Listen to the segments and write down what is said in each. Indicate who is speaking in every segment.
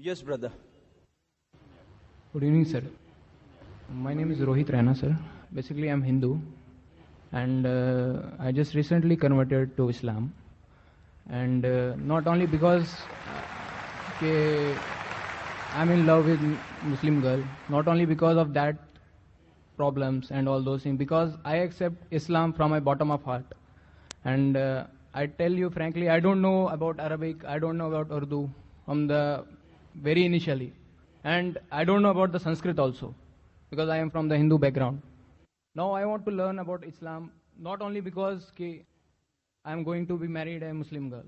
Speaker 1: Yes, brother.
Speaker 2: Good evening, sir. My name is Rohit Raina, sir. Basically, I'm Hindu, and I just recently converted to Islam. And not only because I'm in love with Muslim girl, not only because of that problems and all those things, because I accept Islam from my bottom of heart. And I tell you frankly, I don't know about Arabic, I don't know about Urdu from the very initially. And I don't know about the Sanskrit also, because I am from the Hindu background. Now I want to learn about Islam, not only because I am going to be married a Muslim girl.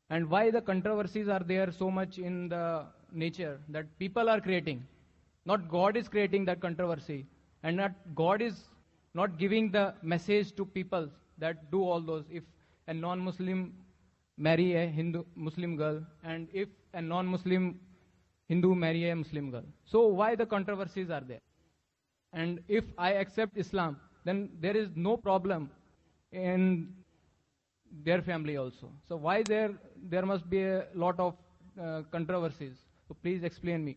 Speaker 2: And why the controversies are there so much in the nature that people are creating. Not God is creating that controversy. And not God is not giving the message to people that do all those. If a non-Muslim marry a Hindu Muslim girl, and if a non-Muslim Hindu marry a Muslim girl. So why the controversies are there? And if I accept Islam, then there is no problem in their family also. So why there must be a lot of controversies? So please explain me.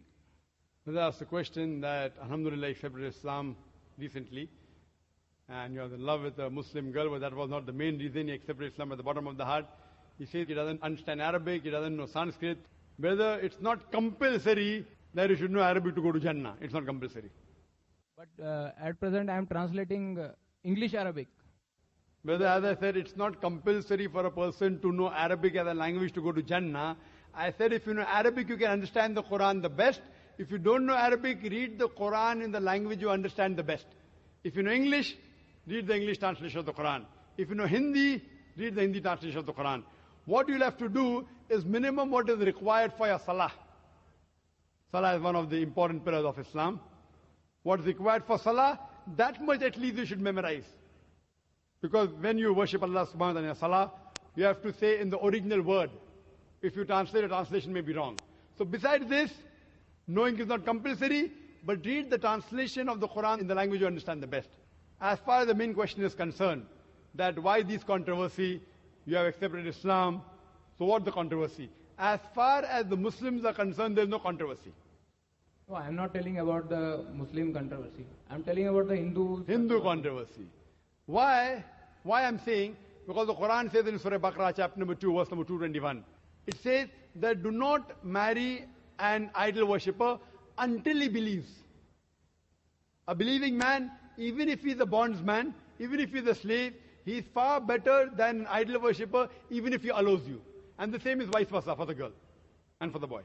Speaker 3: Brother asked a question that Alhamdulillah accepted Islam recently, and you are in love with a Muslim girl, but that was not the main reason he accepted Islam at the bottom of the heart. He says he doesn't understand Arabic, he doesn't know Sanskrit. Brother, it's not compulsory that you should know Arabic to go to Jannah. It's not compulsory.
Speaker 2: But at present I am translating English Arabic.
Speaker 3: Brother, as I said, it's not compulsory for a person to know Arabic as a language to go to Jannah. I said if you know Arabic, you can understand the Quran the best. If you don't know Arabic, read the Quran in the language you understand the best. If you know English, read the English translation of the Quran. If you know Hindi, read the Hindi translation of the Quran. What you'll have to do is minimum what is required for your salah. Salah is one of the important pillars of Islam. What is required for salah, that much at least you should memorize. Because when you worship Allah subhanahu wa ta'ala in your salah, you have to say in the original word. If you translate, the translation may be wrong. So besides this, knowing is not compulsory, but read the translation of the Quran in the language you understand the best. As far as the main question is concerned, that why this controversy, you have accepted Islam, so what's the controversy? As far as the Muslims are concerned, there is no controversy.
Speaker 2: No, I am not telling about the Muslim controversy. I am telling about the
Speaker 3: Hindu controversy. Why? Why I'm saying? Because the Quran says in Surah Baqarah, chapter number 2, verse number 221, it says that do not marry an idol worshipper until he believes. A believing man, even if he's a bondsman, even if he's a slave, he is far better than an idol worshipper, even if he allows you. And the same is vice versa for the girl and for the boy.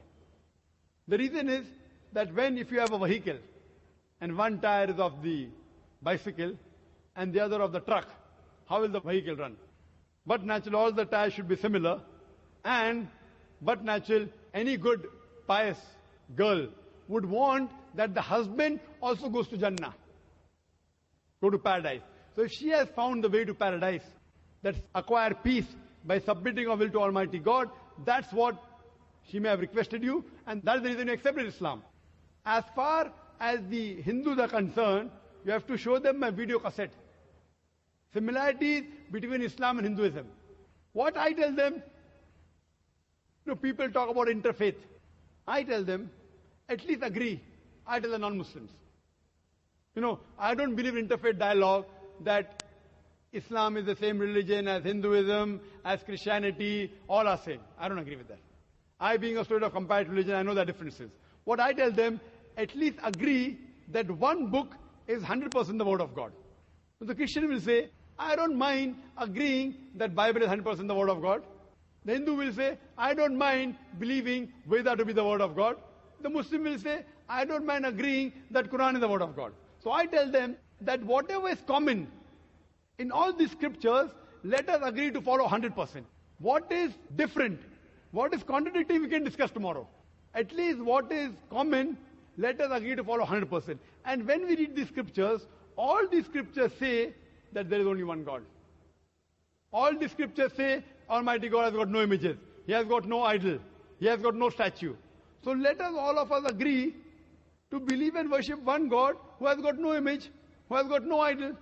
Speaker 3: The reason is that if you have a vehicle and one tire is of the bicycle and the other of the truck, how will the vehicle run? But natural, all the tires should be similar, but natural, any good, pious girl would want that the husband also goes to Jannah, go to paradise. So if she has found the way to paradise, that's acquire peace by submitting her will to Almighty God, that's what she may have requested you, and that's the reason you accepted Islam. As far as the Hindus are concerned, you have to show them a video cassette. Similarities between Islam and Hinduism. What I tell them, people talk about interfaith. I tell them, at least agree. I tell the non-Muslims. I don't believe in interfaith dialogue that Islam is the same religion as Hinduism, as Christianity, all are same. I don't agree with that. I, being a student of comparative religion, I know the differences. What I tell them, at least agree that one book is 100% the word of God. So the Christian will say, I don't mind agreeing that Bible is 100% the word of God. The Hindu will say, I don't mind believing Veda to be the word of God. The Muslim will say, I don't mind agreeing that Quran is the word of God. So I tell them that whatever is common in all these scriptures, let us agree to follow 100%. What is different, what is contradictory, we can discuss tomorrow. At least what is common, let us agree to follow 100%. And when we read these scriptures, all these scriptures say that there is only one God. All the scriptures say Almighty God has got no images. He has got no idol. He has got no statue. So let us, all of us, agree to believe and worship one God who has got no image, who has got no idol.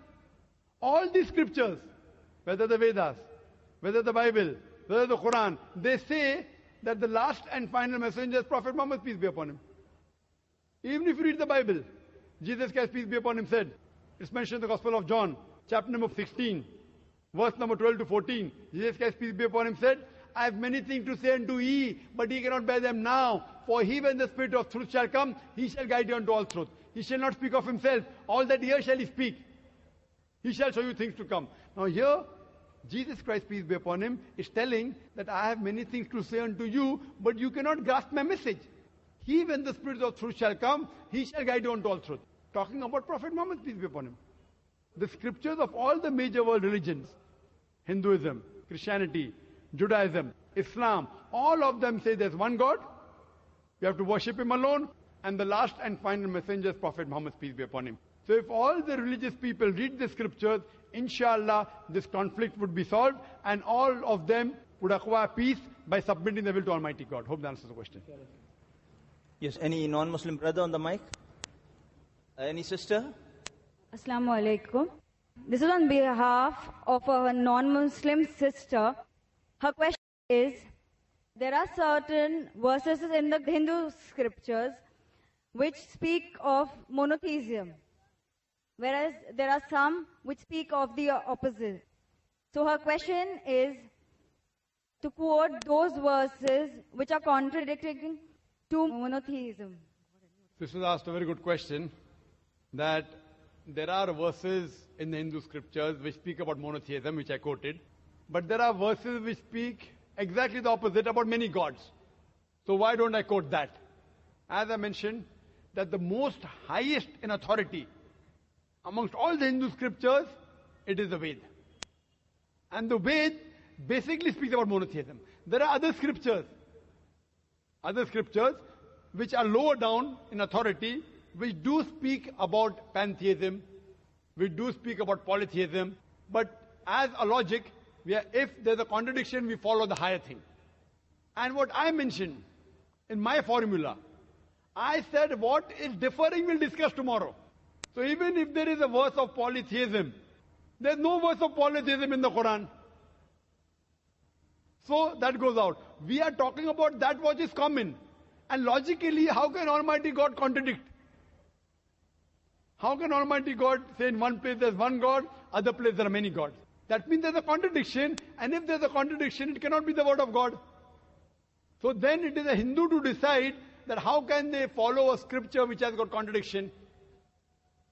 Speaker 3: All these scriptures, whether the Vedas, whether the Bible, whether the Quran, they say that the last and final messenger is Prophet Muhammad, peace be upon him. Even if you read the Bible, Jesus Christ, peace be upon him, said, it's mentioned in the Gospel of John, chapter number 16, verse number 12 to 14. Jesus Christ, peace be upon him, said, I have many things to say unto ye, but ye cannot bear them now. For he, when the Spirit of truth shall come, he shall guide you unto all truth. He shall not speak of himself. All that here shall he speak. He shall show you things to come. Now here, Jesus Christ, peace be upon him, is telling that I have many things to say unto you, but you cannot grasp my message. He, when the Spirit of truth shall come, he shall guide you unto all truth. Talking about Prophet Muhammad, peace be upon him. The scriptures of all the major world religions, Hinduism, Christianity, Judaism, Islam, all of them say there's one God. You have to worship him alone. And the last and final messenger is Prophet Muhammad, peace be upon him. So if all the religious people read the scriptures, inshallah, this conflict would be solved and all of them would acquire peace by submitting their will to Almighty God. Hope that answers the question.
Speaker 1: Yes, any non-Muslim brother on the mic? Any sister?
Speaker 4: Assalamu alaikum. This is on behalf of a non-Muslim sister. Her question is, there are certain verses in the Hindu scriptures which speak of monotheism, whereas there are some which speak of the opposite. So her question is to quote those verses which are contradicting to monotheism.
Speaker 3: This was asked a very good question, that there are verses in the Hindu scriptures which speak about monotheism, which I quoted, but there are verses which speak exactly the opposite about many gods. So why don't I quote that? As I mentioned, that the most highest in authority amongst all the Hindu scriptures, it is the Ved. And the Ved basically speaks about monotheism. There are other scriptures which are lower down in authority, which do speak about pantheism, which do speak about polytheism, but as a logic, if there's a contradiction, we follow the higher thing. And what I mentioned in my formula, I said what is differing we'll discuss tomorrow. So even if there is a verse of polytheism, there's no verse of polytheism in the Quran. So that goes out. We are talking about that which is common. And logically, how can Almighty God contradict? How can Almighty God say in one place there's one God, other place there are many gods? That means there's a contradiction, and if there's a contradiction, it cannot be the word of God. So then it is a Hindu to decide that how can they follow a scripture which has got contradiction.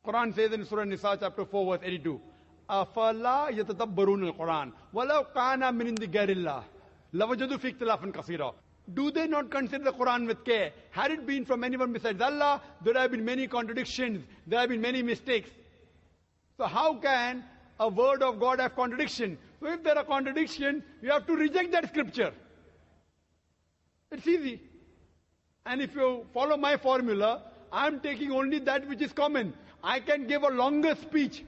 Speaker 3: Quran says in Surah Nisa chapter 4 verse 82, أَفَلَا يَتَدَبَّرُونَ الْقُرْآنَ وَلَوْ كَانَ مِنْ عِنْدِ غَيْرِ اللَّهِ لَوَجَدُوا فِيهِ اخْتِلَافًا كَثِيرًا. Do they not consider the Quran with care? Had it been from anyone besides Allah, there have been many contradictions, there have been many mistakes. So how can a word of God have contradiction? So if there are contradictions, you have to reject that scripture. It's easy. And if you follow my formula, I am taking only that which is common. I can give a longer speech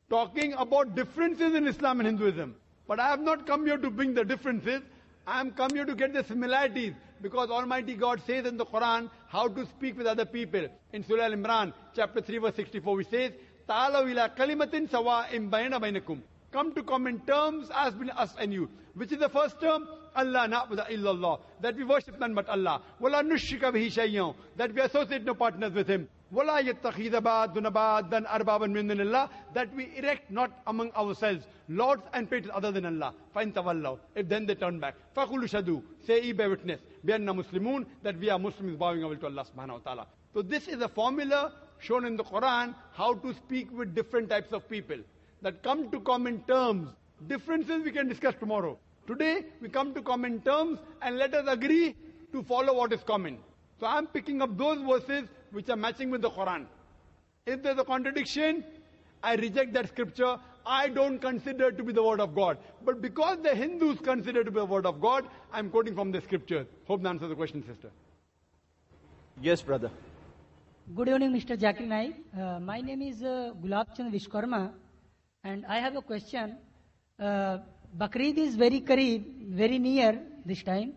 Speaker 3: talking about differences in Islam and Hinduism. But I have not come here to bring the differences. I am come here to get the similarities. Because Almighty God says in the Quran how to speak with other people. In Surah Al-Imran, chapter 3 verse 64, which says, Ta'alaw ila kalimatin sawa'im bayna baynakum. Come to common terms as between us and you. Which is the first term? Allah na'budu illallah. That we worship none but Allah. Wala nushrika bihi shay'an. That we associate no partners with him. Wala yattakhidha ba'duna ba'dan arbaban min dunillah. That we erect not among ourselves lords and patrons other than Allah. Fa'in tawallaw. If then they turn back. Faqulu shadu. Say ye bear witness. Bi'anna muslimun. That we are Muslims bowing our will to Allah subhanahu wa ta'ala. So this is a formula shown in the Quran how to speak with different types of people. That come to common terms. Differences we can discuss tomorrow. Today we come to common terms and let us agree to follow what is common. So I am picking up those verses which are matching with the Quran. If there is a contradiction, I reject that scripture. I don't consider it to be the word of God. But because the Hindus consider it to be the word of God, I am quoting from the scriptures. Hope that answers the question, sister.
Speaker 1: Yes, brother.
Speaker 5: Good evening, Mr. Zakir Naik. My name is Gulab Chand Vishkarma, and I have a question. Bakrid is very near this time,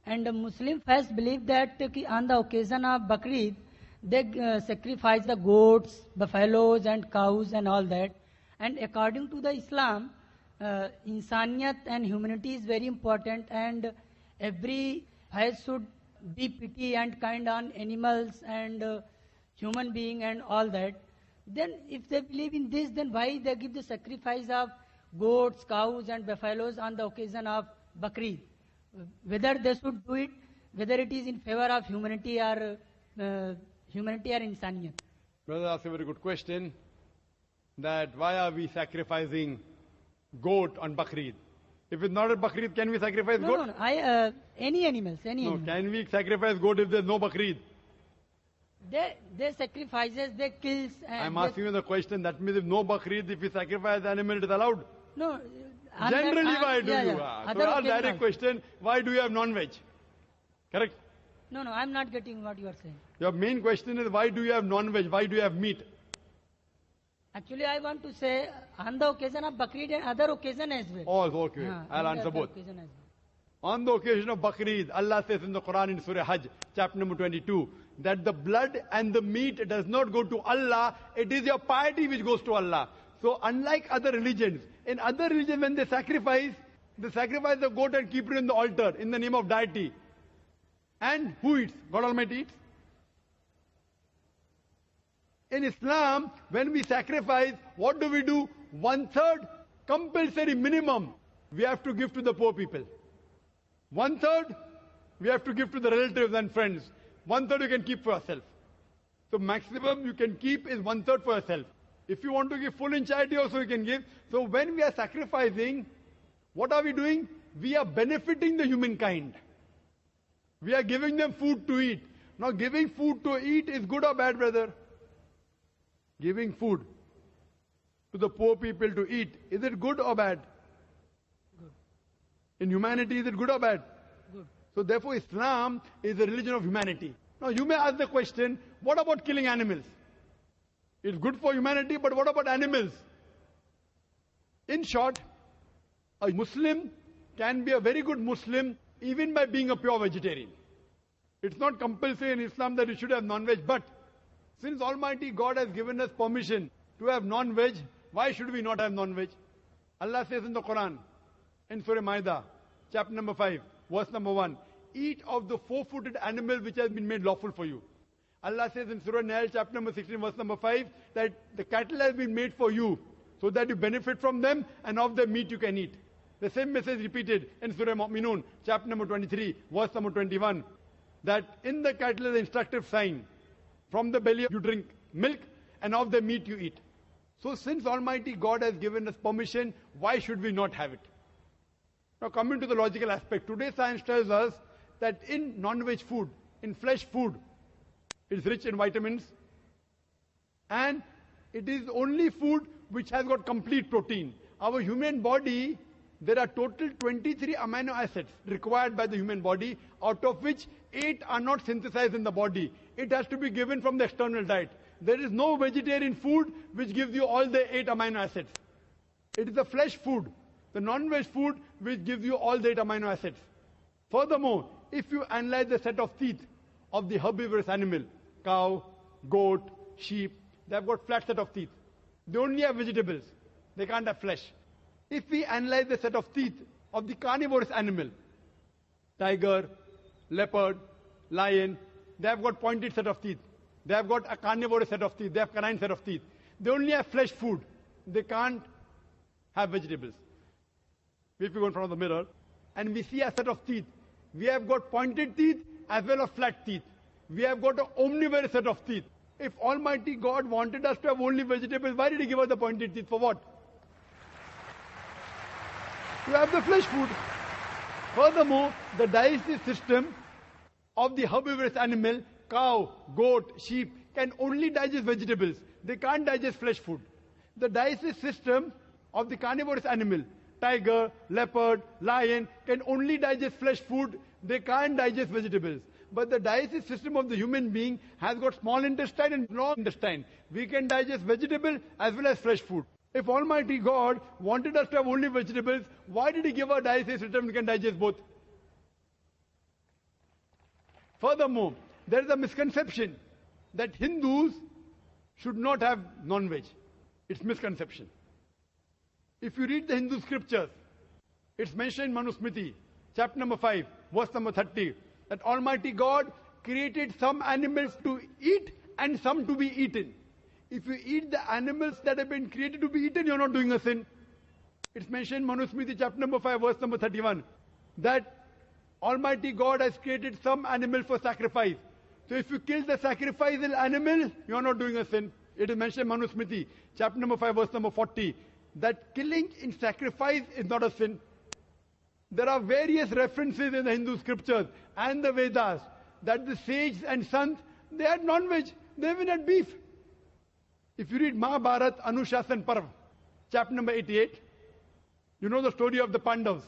Speaker 5: and the Muslim faith believe that on the occasion of Bakrid, they sacrifice the goats, buffaloes and cows and all that. And according to the Islam, insaniyat and humanity is very important, and every faith should be pity and kind on animals and human being and all that. Then if they believe in this, then why they give the sacrifice of goats, cows and buffaloes on the occasion of Bakrid? Whether they should do it, whether it is in favor of humanity or insaniyat.
Speaker 3: Brother asked a very good question, that why are we sacrificing goat on Bakrid? If it's not a Bakrid, can we sacrifice goat?
Speaker 5: No. Any animals, any animals.
Speaker 3: Can we sacrifice goat if there's no Bakrid?
Speaker 5: They sacrifices, they kills.
Speaker 3: I'm asking you the question, that means if no Bakrid, if we sacrifice the animal, it is allowed?
Speaker 5: No.
Speaker 3: Generally, why do you? So our direct
Speaker 5: question.
Speaker 3: question, why do you have non-veg? Correct?
Speaker 5: No, I'm not getting what you are saying.
Speaker 3: Your main question is, why do you have non-veg? Why do you have meat?
Speaker 5: Actually, I want to say, on the occasion of Bakrid and other occasion as well.
Speaker 3: Oh, okay. I'll answer both. On the occasion of Bakrid, Allah says in the Quran in Surah Hajj, chapter number 22, that the blood and the meat does not go to Allah, it is your piety which goes to Allah. So unlike other religions, in other religions when they sacrifice the goat and keep it in the altar in the name of deity. And who eats? God Almighty eats. In Islam, when we sacrifice, what do we do? 1/3 compulsory minimum we have to give to the poor people. 1/3 we have to give to the relatives and friends. 1/3 you can keep for yourself. So maximum you can keep is 1/3 for yourself. If you want to give full in charity also you can give. So when we are sacrificing, what are we doing? We are benefiting the humankind. We are giving them food to eat. Now giving food to eat is good or bad, brother? Giving food to the poor people to eat, is it good or bad?
Speaker 5: Good.
Speaker 3: In humanity, is it good or bad?
Speaker 5: Good.
Speaker 3: So therefore Islam is a religion of humanity. Now you may ask the question, what about killing animals? It's good for humanity, but what about animals? In short, a Muslim can be a very good Muslim even by being a pure vegetarian. It's not compulsory in Islam that you should have non-veg, but since Almighty God has given us permission to have non-veg, why should we not have non-veg? Allah says in the Quran, in Surah Ma'idah, chapter number 5, verse number 1, eat of the four-footed animal which has been made lawful for you. Allah says in Surah Nahl, chapter number 16, verse number 5, that the cattle has been made for you, so that you benefit from them, and of the meat you can eat. The same message repeated in Surah Mu'minun, chapter number 23, verse number 21, that in the cattle is an instructive sign, from the belly you drink milk, and of the meat you eat. So since Almighty God has given us permission, why should we not have it? Now coming to the logical aspect, today science tells us that in non-veg food, in flesh food, it is rich in vitamins, and it is only food which has got complete protein. Our human body, there are total 23 amino acids required by the human body, out of which 8 are not synthesized in the body. It has to be given from the external diet. There is no vegetarian food which gives you all the 8 amino acids. It is the flesh food, the non-veg food, which gives you all the 8 amino acids. Furthermore, if you analyze the set of teeth of the herbivorous animal, cow, goat, sheep, they have got flat set of teeth. They only have vegetables. They can't have flesh. If we analyze the set of teeth of the carnivorous animal, tiger, leopard, lion, they have got pointed set of teeth. They have got a carnivorous set of teeth. They have canine set of teeth. They only have flesh food. They can't have vegetables. If we go in front of the mirror and we see a set of teeth, we have got pointed teeth as well as flat teeth. We have got an omnivorous set of teeth. If Almighty God wanted us to have only vegetables, why did He give us the pointed teeth? For what? To have the flesh food. Furthermore, the digestive system of the herbivorous animal, cow, goat, sheep, can only digest vegetables. They can't digest flesh food. The digestive system of the carnivorous animal, tiger, leopard, lion, can only digest flesh food. They can't digest vegetables. But the digestive system of the human being has got small intestine and long intestine. We can digest vegetable as well as fresh food. If Almighty God wanted us to have only vegetables, why did He give our digestive system we can digest both? Furthermore, there is a misconception that Hindus should not have non-veg. It's misconception. If you read the Hindu scriptures, it's mentioned in Manusmriti, chapter number 5, verse number 30, that Almighty God created some animals to eat and some to be eaten. If you eat the animals that have been created to be eaten, you're not doing a sin. It's mentioned in Manusmriti chapter number 5, verse number 31, that Almighty God has created some animal for sacrifice. So if you kill the sacrificial animal, you're not doing a sin. It is mentioned in Manusmriti chapter number 5, verse number 40, that killing in sacrifice is not a sin. There are various references in the Hindu scriptures and the Vedas that the sages and sons, they had non-veg, they even had beef. If you read Mahabharata Anushasan Parv, chapter number 88, you know the story of the Pandavas.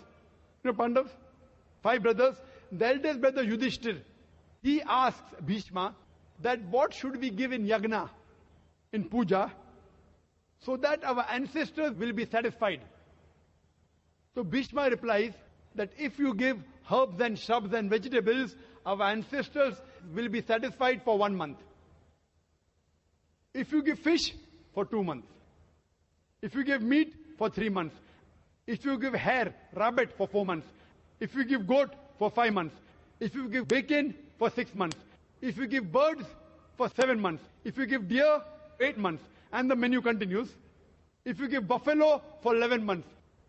Speaker 3: You know Pandavas? 5 brothers. The eldest brother Yudhishthir, he asks Bhishma that what should we give in yagna, in puja, so that our ancestors will be satisfied. So Bhishma replies that if you give herbs and shrubs and vegetables, our ancestors will be satisfied for 1 month. If you give fish, for 2 months. If you give meat, for 3 months. If you give hare, rabbit, for 4 months. If you give goat, for 5 months. If you give bacon, for 6 months. If you give birds, for 7 months. If you give deer, 8 months. And the menu continues. If you give buffalo, for 11 months.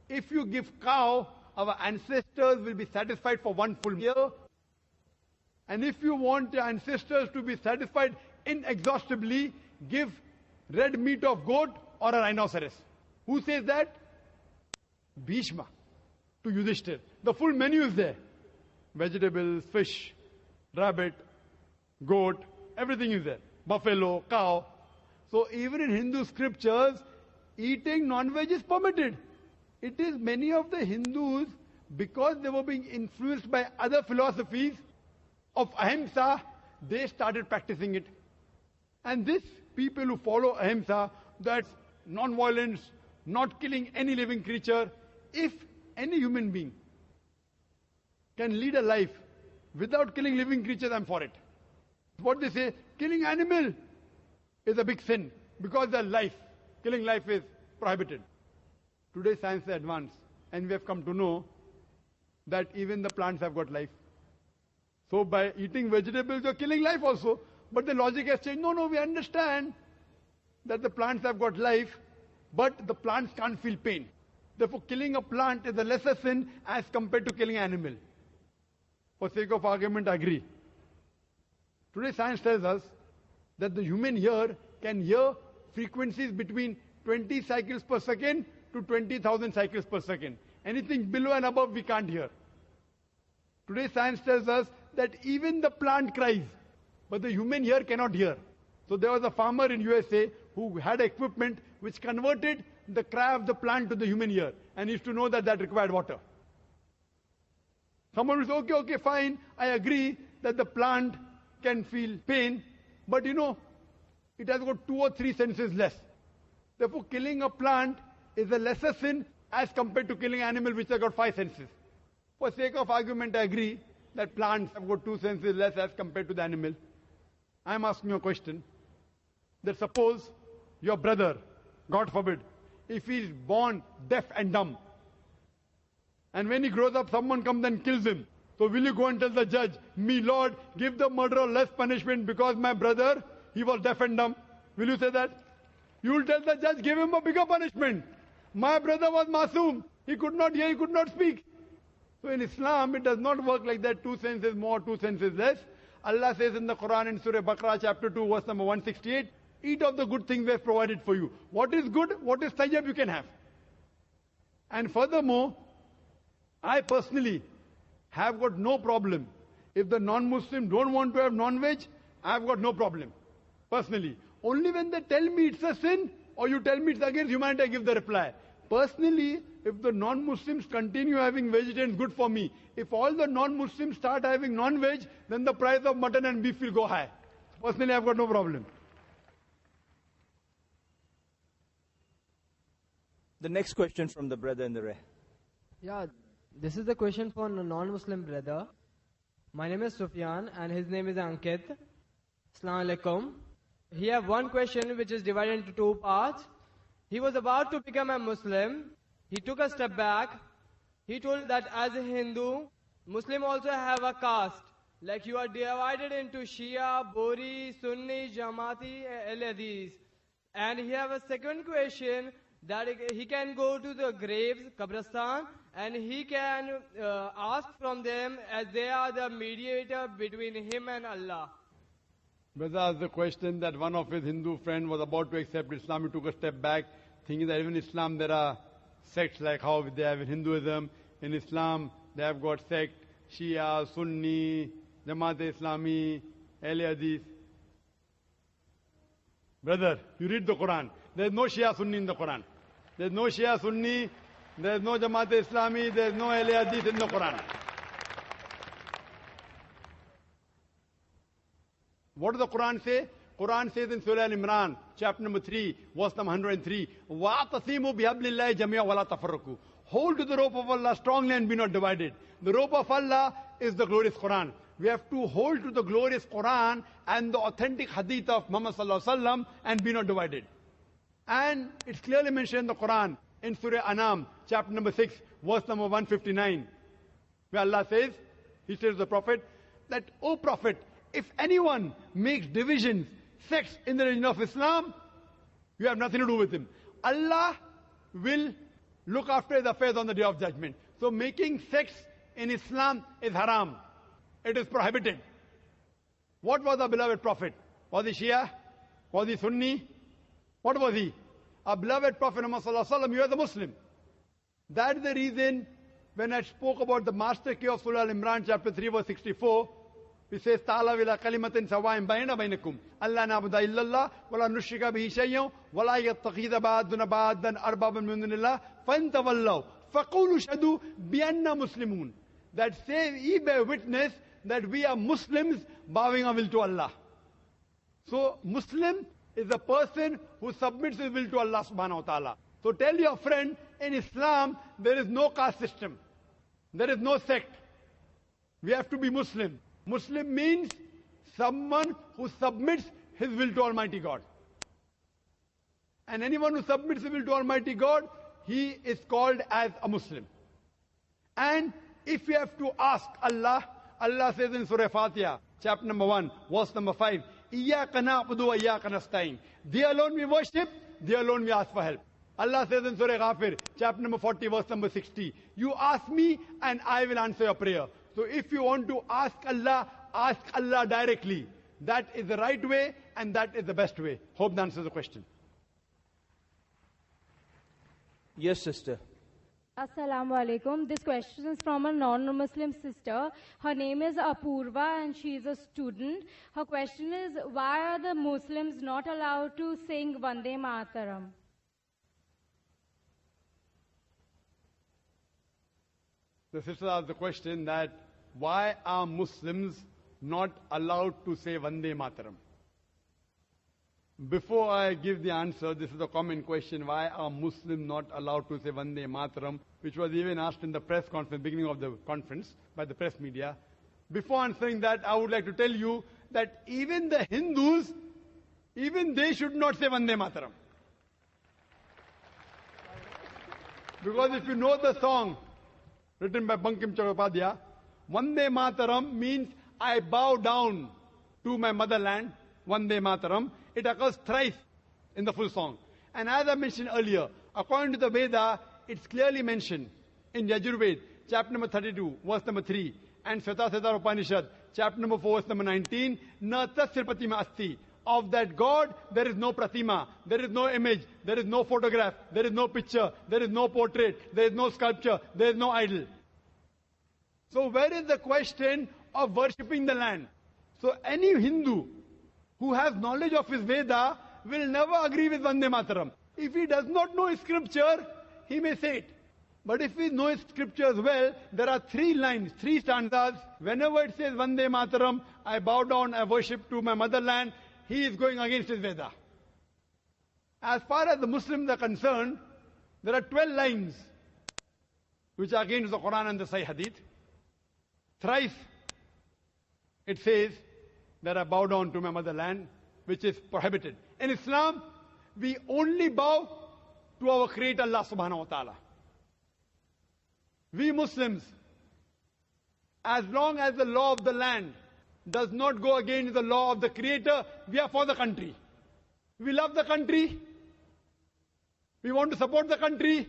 Speaker 3: If you give cow, our ancestors will be satisfied for 1 full year. And if you want your ancestors to be satisfied inexhaustibly, give red meat of goat or a rhinoceros. Who says that? Bhishma to Yudhishthir. The full menu is there. Vegetables, fish, rabbit, goat, everything is there. Buffalo, cow. So even in Hindu scriptures, eating non-veg is permitted. It is many of the Hindus, because they were being influenced by other philosophies of ahimsa, they started practicing it. And these people who follow ahimsa, that's non-violence, not killing any living creature, if any human being can lead a life without killing living creatures, I'm for it. What they say, killing animal is a big sin because the life, killing life is prohibited. Today science is advanced and we have come to know that even the plants have got life. So by eating vegetables, you're killing life also. But the logic has changed. No, we understand that the plants have got life, but the plants can't feel pain. Therefore, killing a plant is a lesser sin as compared to killing an animal. For sake of argument, I agree. Today science tells us that the human ear can hear frequencies between 20 cycles per second to 20,000 cycles per second. Anything below and above we can't hear. Today science tells us that even the plant cries, but the human ear cannot hear. So there was a farmer in USA who had equipment which converted the cry of the plant to the human ear, and he used to know that that required water. Someone will say, okay, fine, I agree that the plant can feel pain, but you know, it has got 2 or 3 senses less. Therefore, killing a plant is a lesser sin as compared to killing an animal which has got 5 senses. For sake of argument, I agree that plants have got 2 senses less as compared to the animal. I am asking you a question. That suppose your brother, God forbid, if he is born deaf and dumb, and when he grows up, someone comes and kills him. So will you go and tell the judge, me Lord, give the murderer less punishment because my brother, he was deaf and dumb? Will you say that? You will tell the judge, give him a bigger punishment. My brother was masoom. He could not hear, he could not speak. So in Islam, it does not work like that. 2 senses more, 2 senses less. Allah says in the Quran in Surah Baqarah chapter 2 verse number 168, eat of the good things we have provided for you. What is good, what is tayyib you can have. And furthermore, I personally have got no problem. If the non-Muslim don't want to have non-veg, I have got no problem. Personally. Only when they tell me it's a sin, or you tell me it's against humanity, I give the reply. Personally, if the non-Muslims continue having vegetarians, good for me. If all the non-Muslims start having non-veg, then the price of mutton and beef will go high. Personally, I've got no problem.
Speaker 1: The next question from the brother in the rear.
Speaker 6: Yeah, this is the question for a non-Muslim brother. My name is Sufyan and his name is Ankit. Assalamu alaikum. He have one question which is divided into 2 parts. He was about to become a Muslim. He took a step back. He told that as a Hindu, Muslim also have a caste. Like you are divided into Shia, Bori, Sunni, Jamati, Al-Hadith. And he have a second question that he can go to the graves, Qabristan, and he can ask from them as they are the mediator between him and Allah.
Speaker 3: Brother asked the question that one of his Hindu friend was about to accept Islam. He took a step back, thinking that even in Islam there are sects like how they have in Hinduism. In Islam they have got sect, Shia, Sunni, Jamaat Islami, Ahl Hadith. Brother, you read the Quran. There is no Shia Sunni in the Quran. There is no Shia Sunni, there is no Jamaat Islami, there is no Ahl Hadith in the Quran. What does the Quran say? Quran says in Surah Al-Imran, chapter number 3, verse number 103, وَاعْتَصِمُوا بِحَبْلِ اللَّهِ جَمِيعًا وَلَا تَفَرَّقُوا. Hold to the rope of Allah strongly and be not divided. The rope of Allah is the glorious Quran. We have to hold to the glorious Quran and the authentic hadith of Muhammad sallallahu alaihi wasallam and be not divided. And it's clearly mentioned in the Quran in Surah Anam, chapter number 6, verse number 159, where Allah says, He says to the Prophet, that, O Prophet, if anyone makes divisions, sects in the religion of Islam, you have nothing to do with him. Allah will look after his affairs on the day of judgment. So making sects in Islam is haram. It is prohibited. What was our beloved Prophet? Was he Shia? Was he Sunni? What was he? Our beloved Prophet Muhammad sallallahu alaihi wasallam, you are the Muslim. That is the reason when I spoke about the master key of Surah Al-Imran, chapter 3, verse 64, it says, Ta'ala wila kalimatin sawa'in bayna baynakum. Allah na'budu illallah, wa la nushrika bihi shay'an, wa la yattakhidha ba'duna ba'dan arbaban min dunillah, fantawallaw, faqulu shadu bi'anna muslimun. That say, ye bear witness that we are Muslims bowing our will to Allah. So, Muslim is a person who submits his will to Allah subhanahu wa ta'ala. So tell your friend, in Islam, there is no caste system. There is no sect. We have to be Muslim. Muslim means someone who submits his will to Almighty God. And anyone who submits his will to Almighty God, he is called as a Muslim. And if we have to ask Allah, Allah says in Surah Fatiha, chapter number 1, verse number 5, إِيَّاكَ نَعْبُدُ وَإِيَّاكَ نَسْتَعِينُ. Thee alone we worship, thee alone we ask for help. Allah says in Surah Ghafir, chapter number 40, verse number 60, you ask me and I will answer your prayer. So if you want to ask Allah directly. That is the right way and that is the best way. Hope that answers the question.
Speaker 1: Yes, sister.
Speaker 4: Assalamu alaikum. This question is from a non-Muslim sister. Her name is Apurva and she is a student. Her question is, why are the Muslims not allowed to sing Vande Mataram?
Speaker 3: The sister asked the question that why are Muslims not allowed to say Vande Mataram? Before I give the answer, this is a common question, why are Muslims not allowed to say Vande Mataram, which was even asked in the press conference, beginning of the conference, by the press media. Before answering that, I would like to tell you that even the Hindus, even they should not say Vande Mataram. Because if you know the song, written by Bankim Chattopadhyay, Vande Mataram means I bow down to my motherland, Vande Mataram. It occurs thrice in the full song. And as I mentioned earlier, according to the Veda, it's clearly mentioned in Yajurved, chapter number 32, verse number 3, and Svetasvatara Upanishad, chapter number 4, verse number 19, Na tasya pratima asti. Of that God, there is no pratima, there is no image, there is no photograph, there is no picture, there is no portrait, there is no sculpture, there is no idol. So where is the question of worshipping the land? So any Hindu who has knowledge of his Veda will never agree with Vande Mataram. If he does not know his scripture, he may say it. But if he knows scriptures well, there are 3 lines, 3 stanzas. Whenever it says Vande Mataram, I bow down, I worship to my motherland, he is going against his Veda. As far as the Muslims are concerned, there are 12 lines which are against the Quran and the Sahih Hadith. Thrice it says that I bow down to my motherland, which is prohibited. In Islam, we only bow to our Creator Allah subhanahu wa ta'ala. We Muslims, as long as the law of the land does not go against the law of the Creator, we are for the country. We love the country. We want to support the country.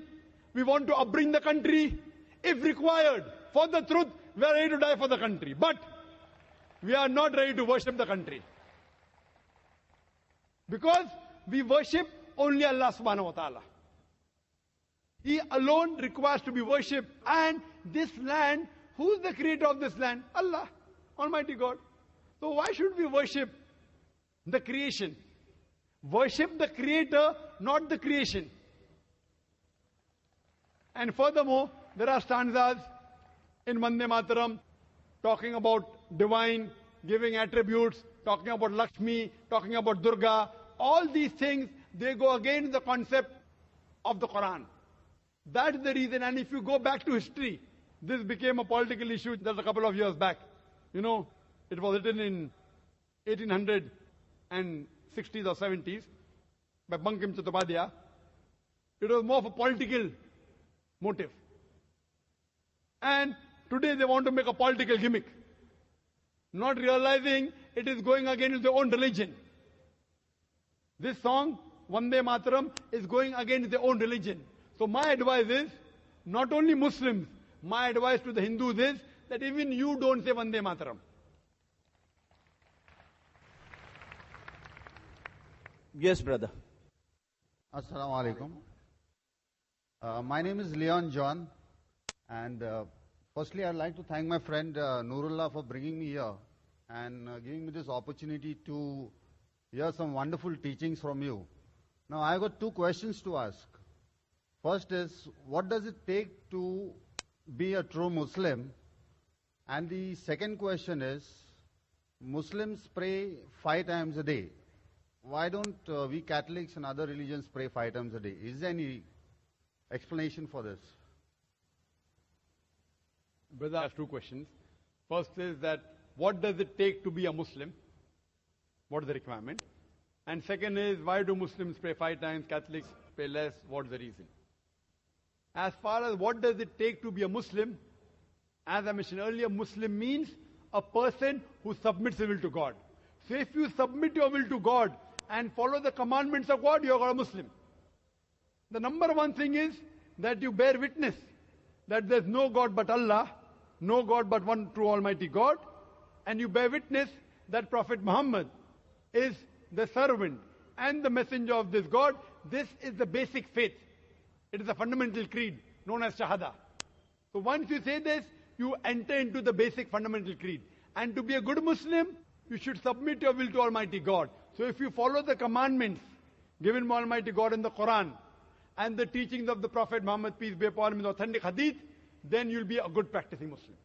Speaker 3: We want to upbring the country. If required, for the truth, we are ready to die for the country. But we are not ready to worship the country. Because we worship only Allah subhanahu wa ta'ala. He alone requires to be worshipped. And this land, who is the creator of this land? Allah, Almighty God. So why should we worship the creation? Worship the creator, not the creation. And furthermore, there are stanzas in Vande Mataram talking about divine, giving attributes, talking about Lakshmi, talking about Durga. All these things, they go against the concept of the Quran. That is the reason. And if you go back to history, this became a political issue just a couple of years back. You know, it was written in 1860s or 70s by Bankim Chattopadhyay. It was more of a political motive. And today they want to make a political gimmick, not realizing it is going against their own religion. This song, Vande Mataram, is going against their own religion. So my advice is, not only Muslims, my advice to the Hindus is that even you don't say Vande Mataram.
Speaker 1: Yes, brother.
Speaker 7: Assalamu alaikum. My name is Leon John, and firstly I'd like to thank my friend Nurullah for bringing me here and giving me this opportunity to hear some wonderful teachings from you. Now I've got two questions to ask. First is, what does it take to be a true Muslim? And the second question is, Muslims pray 5 times a day. Why don't we Catholics and other religions pray 5 times a day? Is there any explanation for this?
Speaker 3: Brother has two questions. First is that, what does it take to be a Muslim? What is the requirement? And second is, why do Muslims pray 5 times, Catholics pray less? What is the reason? As far as what does it take to be a Muslim, as I mentioned earlier, Muslim means a person who submits his will to God. So if you submit your will to God and follow the commandments of God, you are a Muslim. The number one thing is that you bear witness that there is no God but Allah, no God but one true Almighty God, and you bear witness that Prophet Muhammad is the servant and the messenger of this God. This is the basic faith. It is a fundamental creed known as Shahada. So once you say this, you enter into the basic fundamental creed. And to be a good Muslim, you should submit your will to Almighty God. So if you follow the commandments given by Almighty God in the Quran and the teachings of the Prophet Muhammad, peace be upon him, in authentic hadith, then you'll be a good practicing Muslim.